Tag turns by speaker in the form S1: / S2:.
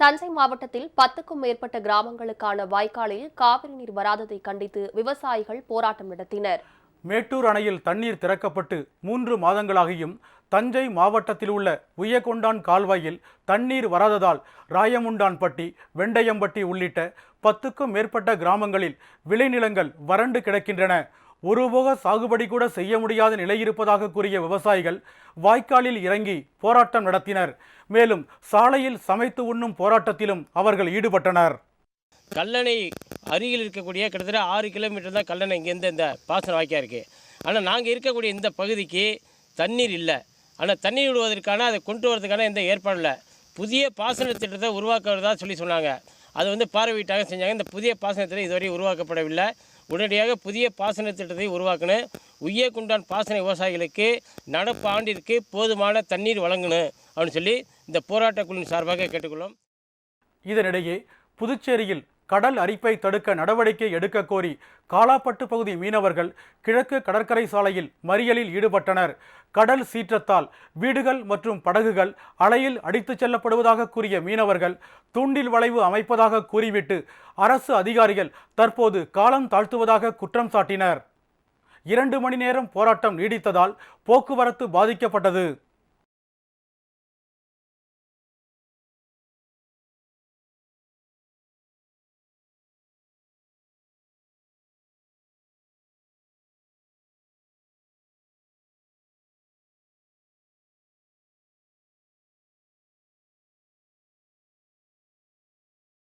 S1: தஞ்சை மாவட்டத்தில் 10க்கும் மேற்பட்ட கிராமங்களுக்கான வாய்க்காலில் காவிரி நீர் வராததை கண்டித்து விவசாயிகள் போராட்டம் நடத்தினர்.
S2: மேட்டூர் அணையில் தண்ணீர் திறக்கப்பட்டு 3 மாதங்களாகியும் தஞ்சை மாவட்டத்தில் உள்ள உய்யகொண்டான் கால்வாயில் தண்ணீர் வராததால் ராயமுண்டான்பட்டி, வெண்டையம்பட்டி உள்ளிட்ட 10க்கும் மேற்பட்ட கிராமங்களில் விளைநிலங்கள் வறண்டு கிடக்கின்றன. ஒருபோக சாகுபடி கூட செய்ய முடியாத நிலை இருப்பதாக கூறிய விவசாயிகள் வாய்க்காலில் இறங்கி போராட்டம் நடத்தினர். மேலும் சாலையில் சமைத்து உண்ணும் போராட்டத்திலும் அவர்கள் ஈடுபட்டனர்.
S3: கல்லணை அருகில் இருக்கக்கூடிய கிட்டத்தட்ட 6 கிலோமீட்டர் தான் கல்லணை இங்கேருந்து இந்த பாசன வாய்க்கால் இருக்குது. ஆனால் நாங்கள் இருக்கக்கூடிய இந்த பகுதிக்கு தண்ணீர் இல்லை. ஆனால் தண்ணீர் விடுவதற்கான அதை கொண்டு வரதுக்கான எந்த ஏற்பாடும் இல்லை. புதிய பாசன திட்டத்தை உருவாக்குறதா சொன்னாங்க. அதை பார்வையிட்டாக செஞ்சாங்க. இந்த புதிய பாசன திட்டம் இதுவரை உருவாக்கப்படவில்லை. உடனடியாக புதிய பாசன திட்டத்தை உருவாக்கணும். உய்யகுண்டான் பாசன விவசாயிகளுக்கு நடப்பு ஆண்டிற்கு போதுமான தண்ணீர் வழங்கணும் அப்படின்னு சொல்லி இந்த போராட்ட குழுவின் சார்பாக கேட்டுக்கொள்ளும்.
S2: இதனிடையே புதுச்சேரியில் கடல் அரிப்பை தடுக்க நடவடிக்கை எடுக்க கோரி காலாப்பட்டு பகுதி மீனவர்கள் கிழக்கு கடற்கரை சாலையில் மறியலில் ஈடுபட்டனர். கடல் சீற்றத்தால் வீடுகள் மற்றும் படகுகள் அலையில் அடித்துச் செல்லப்படுவதாக கூறிய மீனவர்கள் தூண்டில் வளைவு அமைப்பதாக கூறிவிட்டு அரசு அதிகாரிகள் தற்போது காலம் தாழ்த்துவதாக குற்றம் சாட்டினர். 2 மணி நேரம் போராட்டம் நீடித்ததால் போக்குவரத்து பாதிக்கப்பட்டது.